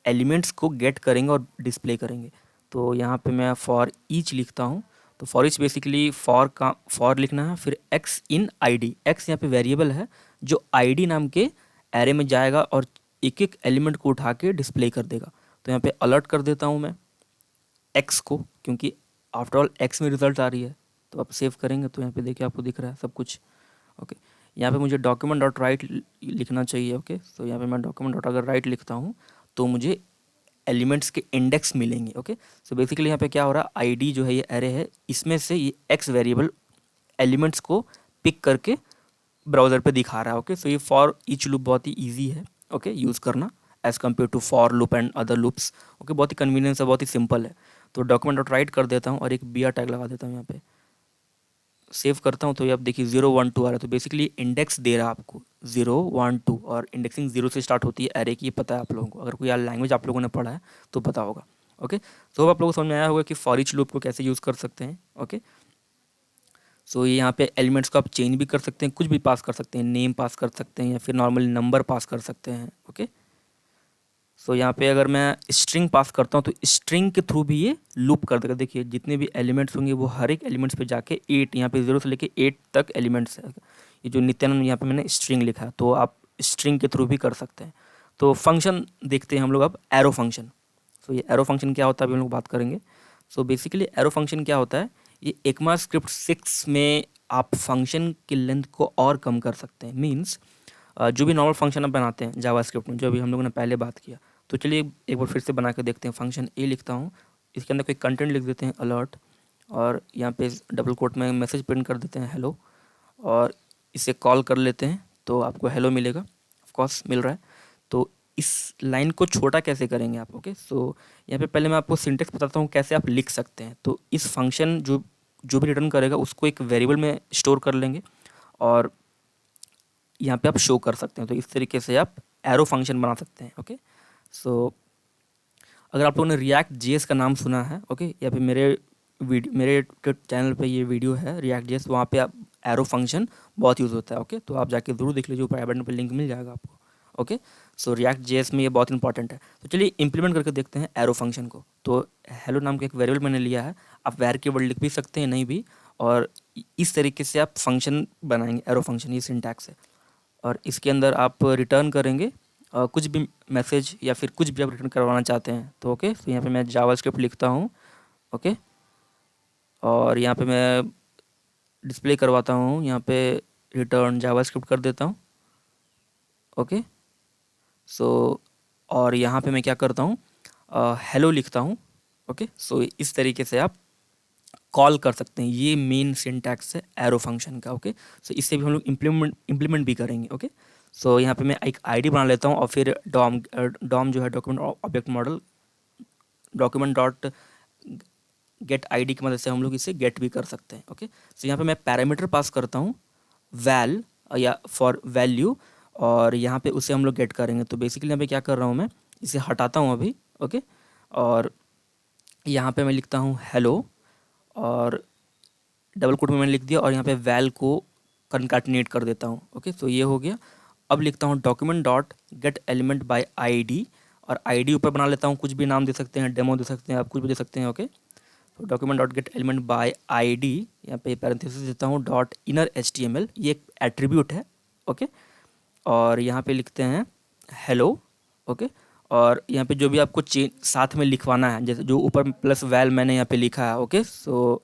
S1: एलिमेंट्स को गेट करेंगे और डिस्प्ले करेंगे। तो यहाँ पे मैं फॉर ईच लिखता हूँ। तो फॉर ईच बेसिकली फॉर लिखना है, फिर एक्स इन आईडी। एक्स यहाँ पे वेरिएबल है जो आईडी नाम के एरे में जाएगा और एक एक एलिमेंट को उठा के डिस्प्ले कर देगा। तो यहाँ पे अलर्ट कर देता हूँ मैं एक्स को, क्योंकि आफ्टर ऑल एक्स में रिजल्ट आ रही है। तो आप सेव करेंगे तो यहाँ पे देखिए आपको दिख रहा है सब कुछ। ओके, यहाँ पे मुझे डॉक्यूमेंट डॉट राइट लिखना चाहिए। ओके, तो यहाँ पे मैं डॉक्यूमेंट डॉट अगर राइट लिखता हूँ तो मुझे एलिमेंट्स के इंडेक्स मिलेंगे। ओके, सो बेसिकली यहाँ पे क्या हो रहा है, आईडी जो है ये एरे है, इसमें से ये एक्स वेरिएबल एलिमेंट्स को पिक करके ब्राउज़र पे दिखा रहा है। ओके, सो ये फॉर ईच लूप बहुत ही ईजी है। ओके, यूज़ करना as compare to for loop and other loops. Okay, बहुत ही कन्वीनियंस है, बहुत ही सिंपल है। तो डॉक्यूमेंट डॉट राइट कर देता हूँ और एक बी आर टैग लगा देता हूँ यहाँ पे, सेव करता हूँ। तो ये आप देखिए 0 1 2 आ रहा है। तो बेसिकली इंडेक्स दे रहा है आपको 0 1 2, और इंडेक्सिंग 0 से स्टार्ट होती है एरे की, पता है आप लोगों को, अगर कोई लैंग्वेज आप लोगों ने पढ़ा है तो पता होगा। ओके, तो आप लोगों को समझ में आया होगा कि फॉर ईच लूप को कैसे यूज़ कर सकते हैं। ओके, सो ये यहाँ पे एलिमेंट्स को आप चेंज भी कर सकते हैं, कुछ भी पास कर सकते हैं, नेम पास कर सकते हैं या फिर नॉर्मली नंबर पास कर सकते हैं। ओके, सो यहाँ पे अगर मैं स्ट्रिंग पास करता हूँ तो स्ट्रिंग के थ्रू भी ये लूप कर देगा। देखिए जितने भी एलिमेंट्स होंगे वो हर एक एलिमेंट्स पे जाके 8, यहाँ पे 0 से लेके 8 तक एलिमेंट्स है। ये जो नित्यानंद यहाँ पे मैंने स्ट्रिंग लिखा है, तो आप स्ट्रिंग के थ्रू भी कर सकते हैं। तो फंक्शन देखते हैं हम लोग अब, एरो फंक्शन। सो ये एरो फंक्शन क्या होता है अभी हम लोग बात करेंगे। सो बेसिकली एरो फंक्शन क्या होता है, ये ECMAScript 6 में आप फंक्शन की लेंथ को और कम कर सकते हैं। मीन्स जो भी नॉर्मल फंक्शन आप बनाते हैं जावास्क्रिप्ट में, जो अभी हम लोगों ने पहले बात किया, तो चलिए एक बार फिर से बना के देखते हैं। फंक्शन ए लिखता हूँ, इसके अंदर कोई कंटेंट लिख देते हैं अलर्ट, और यहाँ पे डबल कोट में मैसेज प्रिंट कर देते हैं हेलो, और इसे कॉल कर लेते हैं तो आपको हेलो मिलेगा, ऑफ कोर्स मिल रहा है। तो इस लाइन को छोटा कैसे करेंगे आप, ओके। सो यहाँ पे पहले मैं आपको सिंटेक्स बताता हूँ कैसे आप लिख सकते हैं। तो इस फंक्शन जो जो भी रिटर्न करेगा उसको एक वेरिएबल में स्टोर कर लेंगे, और यहाँ पे आप शो कर सकते हैं। तो इस तरीके से आप एरो फंक्शन बना सकते हैं, ओके। सो अगर आप लोगों ने रिएक्ट जेएस का नाम सुना है, ओके, या फिर मेरे चैनल पे ये वीडियो है रिएक्ट जेएस, वहाँ पे आप एरो फंक्शन बहुत यूज़ होता है, ओके। तो आप जाके ज़रूर देख लीजिए, ऊपर आई बटन पर लिंक मिल जाएगा आपको, ओके। सो रिएक्ट जेएस में ये बहुत इंपॉर्टेंट है। तो चलिए इंप्लीमेंट करके देखते हैं एरो फंक्शन को। तो हेलो नाम का एक वेरिएबल मैंने लिया है, आप वेर के वर्ड लिख भी सकते हैं, नहीं भी, और इस तरीके से आप फंक्शन बनाएंगे एरो फंक्शन, ये सिंटैक्स है। और इसके अंदर आप रिटर्न करेंगे कुछ भी मैसेज या फिर कुछ भी आप रिटर्न करवाना चाहते हैं। तो ओके, तो यहाँ पे मैं जावास्क्रिप्ट लिखता हूँ, ओके, और यहाँ पे मैं डिस्प्ले करवाता हूँ, यहाँ पे रिटर्न जावास्क्रिप्ट कर देता हूँ, ओके। सो और यहाँ पे मैं क्या करता हूँ, हेलो लिखता हूँ, ओके। सो इस तरीके से आप कॉल कर सकते हैं। ये मेन सिंटैक्स है एरो फंक्शन का, ओके। सो इससे भी हम लोग इम्प्लीमेंट भी करेंगे, ओके। सो यहाँ पे मैं एक आईडी बना लेता हूँ, और फिर डॉम जो है document object model, document dot gate ID की मदद से हम लोग इसे गेट भी कर सकते हैं, ओके। सो यहाँ पे मैं पैरामीटर पास करता हूँ वैल या फॉर वैल्यू, और यहाँ पे उसे हम लोग गेट करेंगे। तो बेसिकली यहाँ पे क्या कर रहा हूँ, मैं इसे हटाता हूँ अभी, ओके, और यहाँ पे मैं लिखता हूँ हेलो, और डबल कोट में मैंने लिख दिया, और यहाँ पे वैल को कनकैटिनेट कर देता हूँ, ओके। तो ये हो गया। अब लिखता हूँ document dot get element by ID, और आईडी ऊपर बना लेता हूँ, कुछ भी नाम दे सकते हैं, डेमो दे सकते हैं, आप कुछ भी दे सकते हैं, ओके। तो document dot get element by ID, यहाँ पे पैरेंथेसिस देता हूँ डॉट इनर HTML, ये एक एट्रीब्यूट है, ओके। और यहाँ पे लिखते हैं हेलो, ओके। और यहाँ पे जो भी आपको चेंज साथ में लिखवाना है, जैसे जो ऊपर प्लस वैल मैंने यहाँ पे लिखा है, ओके। सो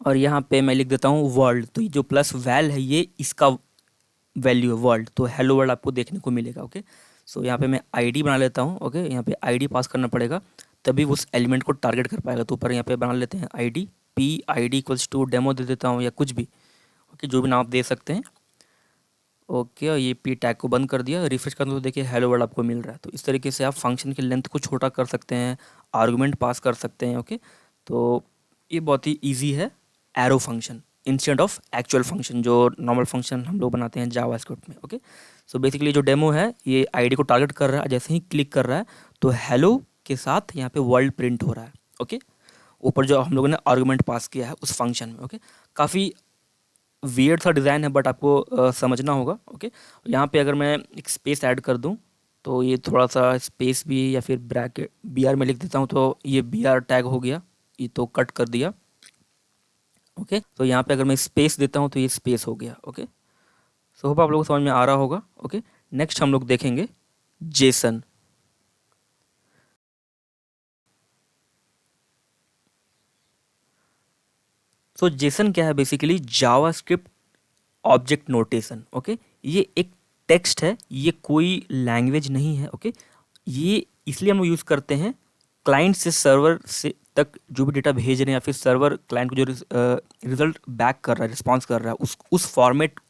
S1: और यहाँ पे मैं लिख देता हूँ वर्ल्ड, तो ये जो प्लस वैल है ये इसका वैल्यू है वर्ल्ड, तो हेलो वर्ल्ड आपको देखने को मिलेगा, ओके। सो यहाँ पे मैं आईडी बना लेता हूँ, ओके। यहाँ पे आईडी पास करना पड़ेगा, तभी उस एलिमेंट को टारगेट कर पाएगा। तो ऊपर यहाँ पे बना लेते हैं ID, P ID equals to demo दे देता हूँ, या कुछ भी, ओके, जो भी नाम आप दे सकते हैं, ओके। और ये पी टैग को बंद कर दिया, रिफ्रेश कर दो तो देखिए हेलो वर्ल्ड आपको मिल रहा है। तो इस तरीके से आप फंक्शन की लेंथ को छोटा कर सकते हैं, आर्गूमेंट पास कर सकते हैं, ओके। तो ये बहुत ही ईजी है arrow function instead of actual function, जो नॉर्मल फंक्शन हम लोग बनाते हैं जावास्क्रिप्ट में, ओके। सो बेसिकली जो डेमो है ये आईडी को टारगेट कर रहा है, जैसे ही क्लिक कर रहा है तो हेलो के साथ यहाँ पे वर्ल्ड प्रिंट हो रहा है, ओके, ऊपर जो हम लोगों ने आर्गूमेंट पास किया है उस फंक्शन में, ओके। काफ़ी वियर्ड सा डिज़ाइन है, बट आपको समझना होगा, ओके। यहाँ पे अगर मैं एक स्पेस ऐड कर दूँ तो ये थोड़ा सा स्पेस भी, या फिर ब्रैकेट BR में लिख देता हूँ तो ये BR टैग हो गया, ये तो कट कर दिया, ओके। तो यहाँ पे अगर मैं स्पेस देता हूँ तो ये स्पेस हो गया, ओके। सो होप आप लोगों को समझ में आ रहा होगा, ओके। नेक्स्ट हम लोग देखेंगे जेसन। सो जेसन क्या है, basically JavaScript object notation, okay. ये एक टेक्स्ट है, ये कोई लैंग्वेज नहीं है, ओके। ये इसलिए हम लोग यूज़ करते हैं, क्लाइंट से सर्वर से तक जो भी डेटा भेज रहे हैं, या फिर सर्वर क्लाइंट को जो रिजल्ट बैक कर रहा है, रिस्पॉन्स कर रहा है, उस फॉर्मेट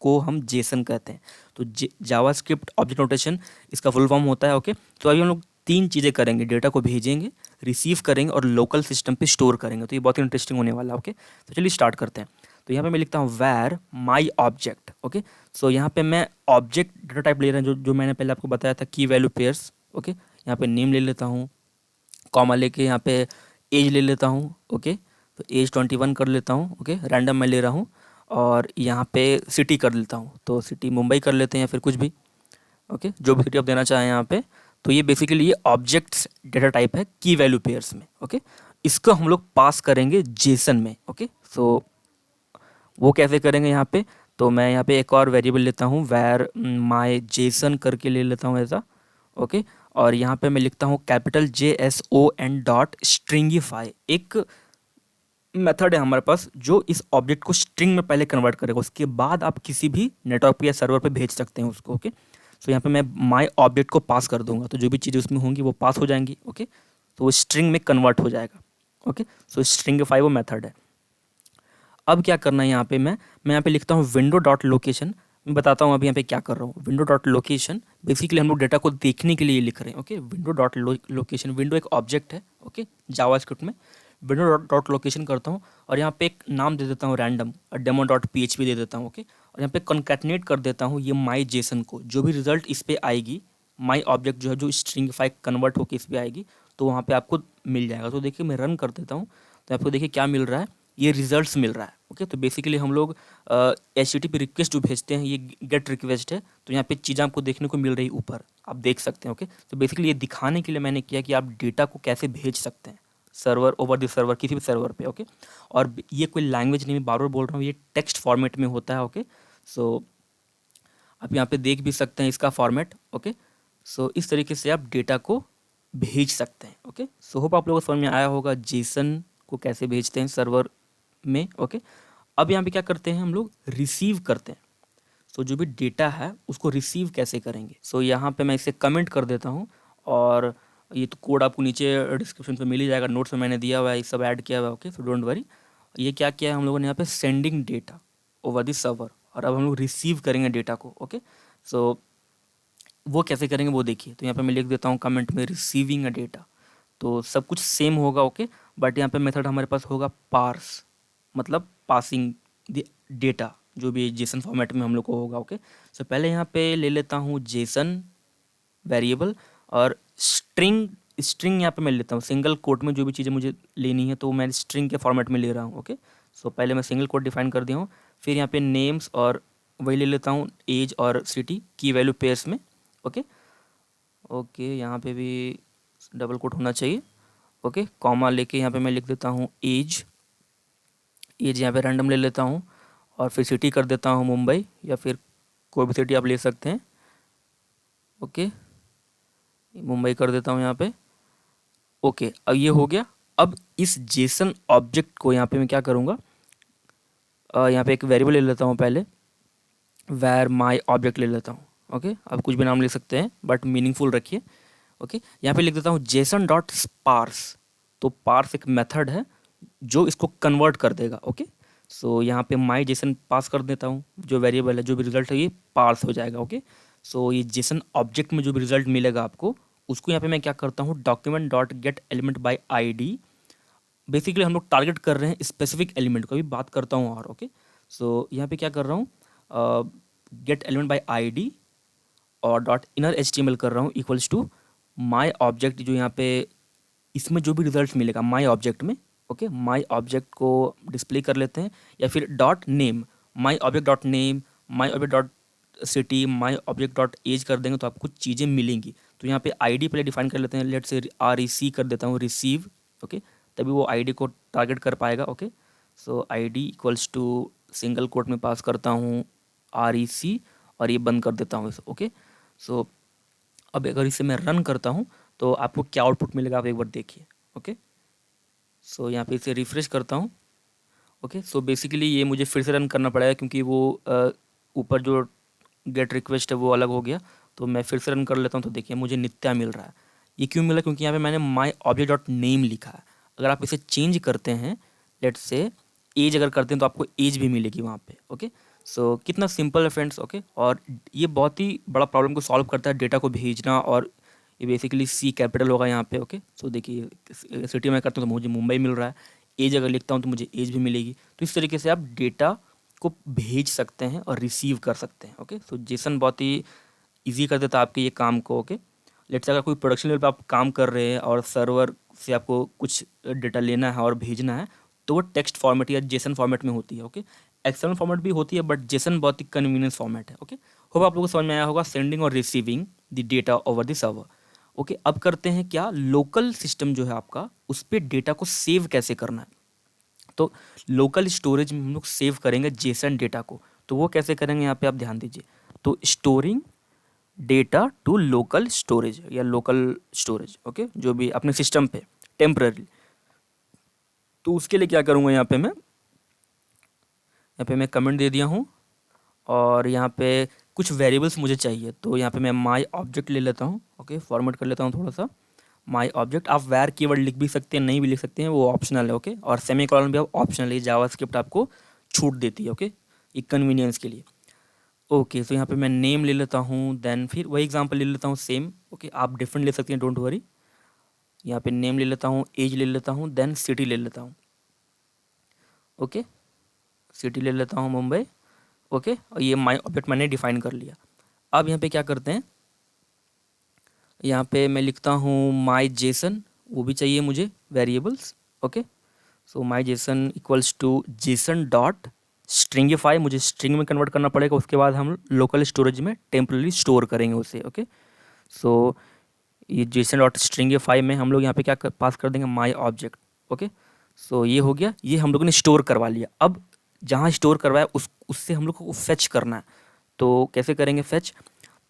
S1: को हम जेसन कहते हैं। तो जावास्क्रिप्ट ऑब्जेक्ट नोटेशन इसका फुल फॉर्म होता है, ओके। तो अभी हम लोग तीन चीज़ें करेंगे, डेटा को भेजेंगे, रिसीव करेंगे, और लोकल सिस्टम पे स्टोर करेंगे। तो ये बहुत ही इंटरेस्टिंग होने वाला है, ओके। तो चलिए स्टार्ट करते हैं। तो यहाँ पे मैं लिखता हूँ वैर माई ऑब्जेक्ट, ओके। सो यहाँ पे मैं ऑब्जेक्ट डेटा टाइप ले रहा हूँ, जो मैंने पहले आपको बताया था, की वैल्यू पेयर्स, ओके। यहाँ पे नेम ले लेता हूँ, कॉमा लेके यहाँ पे एज ले लेता हूँ, ओके। तो एज 21 कर लेता हूँ, ओके, रैंडम मैं ले रहा हूँ। और यहाँ पे सिटी कर लेता हूँ, तो सिटी मुंबई कर लेते हैं या फिर कुछ भी, ओके, जो भी आप देना चाहें यहाँ पे। तो ये बेसिकली ये ऑब्जेक्ट्स डेटा टाइप है की वैल्यू पेयर्स में। ओके, इसको हम लोग पास करेंगे जेसन में। ओके, सो वो कैसे करेंगे यहाँ पे? तो मैं यहाँ पे एक और वेरिएबल लेता हूँ, वैर माई जेसन करके ले लेता हूँ ऐसा। ओके, और यहाँ पे मैं लिखता हूँ कैपिटल JSON डॉट स्ट्रिंगिफाई। एक मेथड है हमारे पास जो इस ऑब्जेक्ट को स्ट्रिंग में पहले कन्वर्ट करेगा, उसके बाद आप किसी भी नेटवर्क पे या सर्वर पे भेज सकते हैं उसको। ओके, सो यहाँ पे मैं माई ऑब्जेक्ट को पास कर दूंगा, तो जो भी चीज़ें उसमें होंगी वो पास हो जाएंगी। ओके, तो वो स्ट्रिंग में कन्वर्ट हो जाएगा। ओके, सो स्ट्रिंगिफाई वो मेथड है। अब क्या करना है यहाँ पे, मैं यहाँ पे लिखता हूँ विंडो डॉट लोकेशन। मैं बताता हूँ अभी यहाँ पे क्या कर रहा हूँ। विंडो डॉट लोकेशन बेसिकली हम लोग डेटा को देखने के लिए लिख रहे हैं। Okay, window dot location, window एक ऑब्जेक्ट है। ओके, जावास्क्रिप्ट में विंडो डॉट लोकेशन करता हूँ और यहाँ पे एक नाम दे देता हूँ रैंडम, और डेमो डॉट PHP दे देता हूँ। ओके, और यहाँ पे कॉन्कैटिनेट कर देता हूँ ये माई जेसन को। जो भी रिजल्ट इस पर आएगी, माई ऑब्जेक्ट जो है जो स्ट्रिंगिफाई कन्वर्ट होकर इस पर आएगी, तो वहाँ पे आपको मिल जाएगा। तो देखिए मैं रन कर देता हूँ, तो आपको देखिए क्या मिल रहा है, ये रिजल्ट्स मिल रहा है। ओके, तो बेसिकली हम लोग HTTP रिक्वेस्ट जो भेजते हैं, ये गेट रिक्वेस्ट है, तो यहाँ पे चीज़ें आपको देखने को मिल रही ऊपर, आप देख सकते हैं। ओके, तो बेसिकली ये दिखाने के लिए मैंने किया कि आप डेटा को कैसे भेज सकते हैं सर्वर, ओवर द सर्वर, किसी भी सर्वर पे। ओके, और ये कोई लैंग्वेज नहीं, मैं बार बार बोल रहा हूँ, ये टेक्स्ट फॉर्मेट में होता है। ओके, सो आप यहाँ पे देख भी सकते हैं इसका फॉर्मेट। ओके, सो इस तरीके से आप डेटा को भेज सकते हैं। ओके, सो होप आप लोगों को समझ में आया होगा जेसन को कैसे भेजते हैं सर्वर में। ओके, अब यहाँ पे क्या करते हैं, हम लोग रिसीव करते हैं। सो जो भी डेटा है उसको रिसीव कैसे करेंगे, सो यहाँ पे मैं इसे कमेंट कर देता हूँ, और ये तो कोड आपको नीचे डिस्क्रिप्शन पे मिल ही जाएगा, नोट्स में मैंने दिया हुआ है, ये सब ऐड किया हुआ है। Okay, so don't worry. ये क्या किया है हम लोगों ने यहाँ पे, sending data over the server, और अब हम लोग रिसीव करेंगे डेटा को। ओके, सो वो कैसे करेंगे वो देखिए। तो यहाँ पे मैं लिख देता हूँ कमेंट में रिसीविंग अ डेटा, तो सब कुछ सेम होगा। ओके, बट यहाँ पे मेथड हमारे पास होगा पार्स, मतलब पासिंग द डेटा, जो भी जेसन फॉर्मेट में हम लोग को होगा। ओके, सो पहले यहाँ पे ले लेता हूँ जेसन वेरिएबल, और स्ट्रिंग स्ट्रिंग यहाँ पे मैं लेता हूँ सिंगल कोट में, जो भी चीज़ें मुझे लेनी है तो मैं स्ट्रिंग के फॉर्मेट में ले रहा हूँ। ओके, सो पहले मैं सिंगल कोट डिफाइन कर दिया हूँ, फिर यहाँ पे नेम्स, और वही ले लेता हूँ एज और सिटी की वैल्यू पेयर्स में। ओके, ओके, यहाँ पे भी डबल कोट होना चाहिए। ओके, कॉमा लेके यहाँ पे मैं लिख देता हूँ एज, एज यहाँ पे रैंडम ले लेता हूँ, और फिर सिटी कर देता हूँ मुंबई, या फिर कोई भी सिटी आप ले सकते हैं। ओके, मुंबई कर देता हूँ यहाँ पे। ओके, अब ये हो गया। अब इस जेसन ऑब्जेक्ट को यहाँ पे मैं क्या करूँगा, यहाँ पे एक वेरिएबल ले लेता हूँ पहले, वैर माई ऑब्जेक्ट ले लेता हूँ। ओके, अब कुछ भी नाम ले सकते हैं बट मीनिंगफुल रखिए। ओके, यहाँ पे लिख देता हूँ जेसन डॉट पार्स। तो पार्स एक मेथड है जो इसको कन्वर्ट कर देगा। ओके, सो यहाँ पे माई जेसन पास कर देता हूँ, जो वेरिएबल है, जो भी रिजल्ट है ये पार्स हो जाएगा। ओके, सो ये जेसन ऑब्जेक्ट में जो भी रिजल्ट मिलेगा आपको, उसको यहाँ पे मैं क्या करता हूँ, document dot get element by ID। Basically हम लोग टारगेट कर रहे हैं स्पेसिफिक एलिमेंट को, अभी बात करता हूँ। और ओके, सो यहाँ पे क्या कर रहा हूँ, गेट एलिमेंट बाई ID, और डॉट इनर HTML कर रहा हूँ इक्वल्स टू माई ऑब्जेक्ट, जो यहाँ पे इसमें जो भी रिजल्ट मिलेगा माई ऑब्जेक्ट में। ओके, माई ऑब्जेक्ट को डिस्प्ले कर लेते हैं, या फिर डॉट नेम, माई ऑब्जेक्ट डॉट नेम, माई ऑब्जेक्ट डॉट सिटी, माई ऑब्जेक्ट डॉट एज कर देंगे तो आपको चीज़ें मिलेंगी। तो यहाँ पे ID पहले डिफाइन कर लेते हैं, लेट से REC कर देता हूँ, रिसीव। ओके, तभी वो ID को टारगेट कर पाएगा। Okay, so ID equals to single quote में पास करता हूँ REC, और ये बंद कर देता हूँ इसे। ओके, सो अब अगर इसे मैं रन करता हूँ तो आपको क्या आउटपुट मिलेगा आप एक बार देखिए। ओके, सो यहाँ पे इसे रिफ्रेश करता हूँ। ओके, सो बेसिकली ये मुझे फिर से रन करना पड़ेगा, क्योंकि वो ऊपर जो गेट रिक्वेस्ट है वो अलग हो गया। तो मैं फिर से रन कर लेता हूँ, तो देखिए मुझे नित्या मिल रहा है। ये क्यों मिला, क्योंकि यहाँ पे मैंने माई ऑब्जेक्ट डॉट नेम लिखा है। अगर आप इसे चेंज करते हैं, लेट से एज अगर करते हैं, तो आपको एज भी मिलेगी वहाँ पे। ओके, सो कितना सिंपल है फ्रेंड्स। ओके, और ये बहुत ही बड़ा प्रॉब्लम को सॉल्व करता है, डेटा को भेजना। और ये बेसिकली C कैपिटल होगा यहाँ पे। ओके, सो देखिए सिटी में करता हूँ तो मुझे मुंबई मिल रहा है, एज अगर लिखता हूँ तो मुझे एज भी मिलेगी। तो इस तरीके से आप डेटा को भेज सकते हैं और रिसीव कर सकते हैं। ओके, सो जेसन बहुत ही ईजी कर देता है आपके ये काम को। ओके, लेट्स अगर कोई प्रोडक्शन लेवल पे आप काम कर रहे हैं और सर्वर से आपको कुछ डेटा लेना है और भेजना है, तो वो टेक्स्ट फॉर्मेट या जेसन फॉर्मेट में होती है। ओके, एक्सएमएल फॉर्मेट भी होती है, बट जेसन बहुत ही कन्वीनियंस फॉर्मेट है। ओके, होप आप लोगों को समझ में आया होगा सेंडिंग और receiving the data over the server. Okay, अब करते हैं क्या, लोकल सिस्टम जो है आपका उस पर डेटा को सेव कैसे करना है। तो लोकल स्टोरेज में हम लोग सेव करेंगे जेसन डेटा को। तो वो कैसे करेंगे, यहाँ पे आप ध्यान दीजिए। तो storing data to local storage या लोकल स्टोरेज, ओके, जो भी अपने सिस्टम पे टेम्पररी। तो उसके लिए क्या करूँगा, यहाँ पे मैं कमेंट दे दिया हूँ और यहाँ पे कुछ वेरिएबल्स मुझे चाहिए। तो यहाँ पे मैं माई ऑब्जेक्ट ले लेता हूँ। ओके, फॉर्मेट कर लेता हूँ थोड़ा सा। माई ऑब्जेक्ट, आप वैर कीवर्ड लिख भी सकते हैं, नहीं भी लिख सकते हैं, वो ऑप्शनल है। ओके, और सेमीकोलन भी आप ऑप्शनल है, जावास्क्रिप्ट आपको छूट देती है। ओके, ये कन्वीनियंस के लिए। ओके, तो यहाँ पे मैं नेम ले लेता हूँ, देन फिर वही एग्जांपल ले लेता हूँ सेम। ओके, आप डिफरेंट ले सकते हैं, डोंट वरी। यहाँ पे नेम ले लेता हूँ, एज ले लेता हूँ, देन सिटी ले लेता हूँ। ओके, सिटी ले लेता हूँ मुंबई। ओके, और ये माई ऑब्जेक्ट मैंने डिफाइन कर लिया। अब यहाँ पे क्या करते हैं, यहाँ पे मैं लिखता हूँ माई जेसन, वो भी चाहिए मुझे variables. Okay, so my JSON equals to JSON dot stringify, मुझे स्ट्रिंग में कन्वर्ट करना पड़ेगा। उसके बाद हम लोकल स्टोरेज में टेम्पररी स्टोर करेंगे उसे। ओके, सो ये जेसन डॉट स्ट्रिंगिफाई में हम लोग यहाँ पे क्या पास कर देंगे, माई ऑब्जेक्ट। ओके, सो ये हो गया, ये हम लोगों ने स्टोर करवा लिया। अब जहाँ स्टोर करवाया उससे हम लोग को फेच करना है। तो कैसे करेंगे फेच,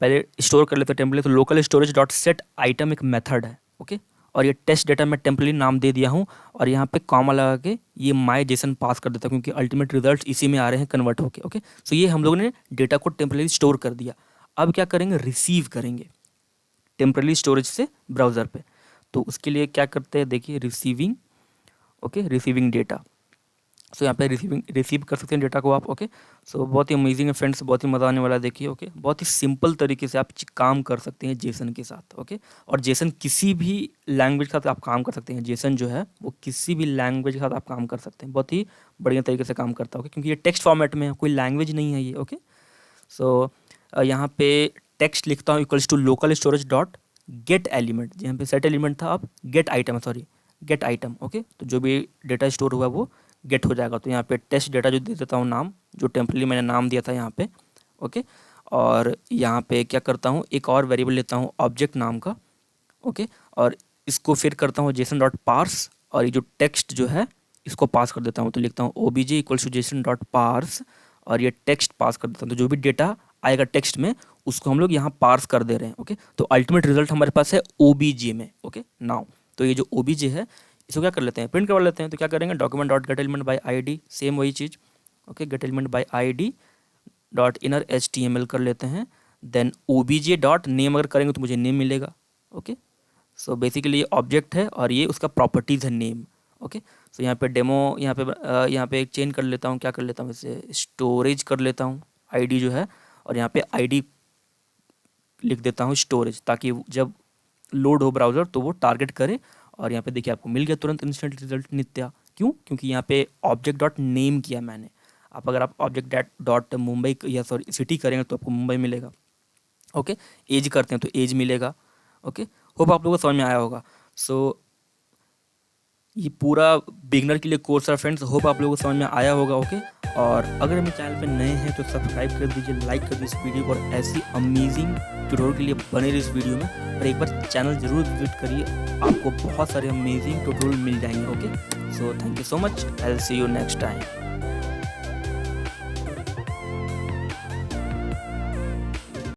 S1: पहले स्टोर कर लेते हैं टेम्पलेट। तो local storage dot set item एक मेथड है। ओके, और ये टेस्ट डेटा मैं टेम्पलेरी नाम दे दिया हूँ और यहाँ पे कॉमा लगा के ये माई जेसन पास कर देता हूँ, क्योंकि अल्टीमेट रिजल्ट इसी में आ रहे हैं कन्वर्ट होके। ओके, सो ये हम लोगों ने डेटा को टेम्पलेरी स्टोर कर दिया। अब क्या करेंगे, रिसीव करेंगे टेम्परेरी स्टोरेज से ब्राउज़र पे। तो उसके लिए क्या करते हैं, देखिए receiving. Okay, receiving data. So यहाँ पे रिसीव कर सकते हैं डेटा को आप। ओके, सो बहुत ही अमेजिंग है फ्रेंड्स, बहुत ही मज़ा आने वाला है। देखिए, ओके, बहुत ही सिंपल तरीके से आप काम कर सकते हैं जेसन के साथ। ओके, और जेसन किसी भी लैंग्वेज के साथ आप काम कर सकते हैं। जेसन जो है वो किसी भी लैंग्वेज के साथ आप काम कर सकते हैं, बहुत ही बढ़िया तरीके से काम करता है। ओके, क्योंकि ये टेक्स्ट फॉर्मेट में है, कोई लैंग्वेज नहीं है ये। ओके, सो यहाँ पे टेक्स्ट लिखता हूँ equals to local storage dot get element, यहाँ पे सेट एलिमेंट था, अब get item, sorry get item. Okay, तो जो भी डेटा स्टोर हुआ वो गेट हो जाएगा। तो यहाँ पे टेस्ट डेटा जो दे देता हूँ नाम, जो टेम्परेरी मैंने नाम दिया था यहाँ पे। ओके, और यहाँ पे क्या करता हूँ, एक और वेरिएबल लेता हूँ ऑब्जेक्ट नाम का। ओके, और इसको फिर करता हूँ जेसन डॉट पार्स, और ये जो टेक्स्ट जो है इसको पास कर देता हूँ। तो लिखता हूँ OBJ equals to JSON dot parse, और ये टेक्स्ट पास कर देता हूँ। तो जो भी डेटा आएगा टेक्स्ट में उसको हम लोग यहाँ पार्स कर दे रहे हैं। ओके, तो अल्टीमेट रिजल्ट हमारे पास है ओबीजे में। ओके, नाउ तो ये जो ओबीजे है इसको क्या कर लेते हैं, प्रिंट करवा लेते हैं। तो क्या करेंगे, document dot get element by ID, same वही चीज़। Okay, get element by ID dot inner HTML कर लेते हैं। देन ओबीजे डॉट नेम अगर करेंगे तो मुझे नेम मिलेगा। ओके, सो बेसिकली ये ऑब्जेक्ट है और ये उसका प्रॉपर्टीज़ है नेम। ओके, सो यहाँ पे डेमो, यहाँ पे एक चेंज कर लेता हूँ, क्या कर लेता हूँ, इसे स्टोरेज कर लेता हूँ, आईडी जो है, और यहाँ पे आईडी लिख देता हूँ स्टोरेज, ताकि जब लोड हो ब्राउज़र तो वो टारगेट करे। और यहाँ पे देखिए आपको मिल गया तुरंत इंस्टेंट रिजल्ट नित्या। क्यों, क्योंकि यहाँ पे ऑब्जेक्ट डॉट नेम किया मैंने। अगर आप ऑब्जेक्ट डॉट मुंबई या सॉरी सिटी करेंगे तो आपको मुंबई मिलेगा। ओके, एज करते हैं तो एज मिलेगा। ओके, होप आप लोगों को समझ में आया होगा। सो ये पूरा बिगनर के लिए कोर्स है फ्रेंड्स, होप आप लोगों को समझ में आया होगा। ओके, और अगर मेरे चैनल पे नए हैं तो सब्सक्राइब कर दीजिए, लाइक कर दीजिए इस वीडियो को, और ऐसी अमेजिंग ट्यूटोरियल के लिए बने रहिए इस वीडियो में। और एक बार चैनल जरूर विजिट करिए, आपको बहुत सारे अमेजिंग ट्यूटोरियल मिल जाएंगे। Okay, so thank you so much, I will see you next time.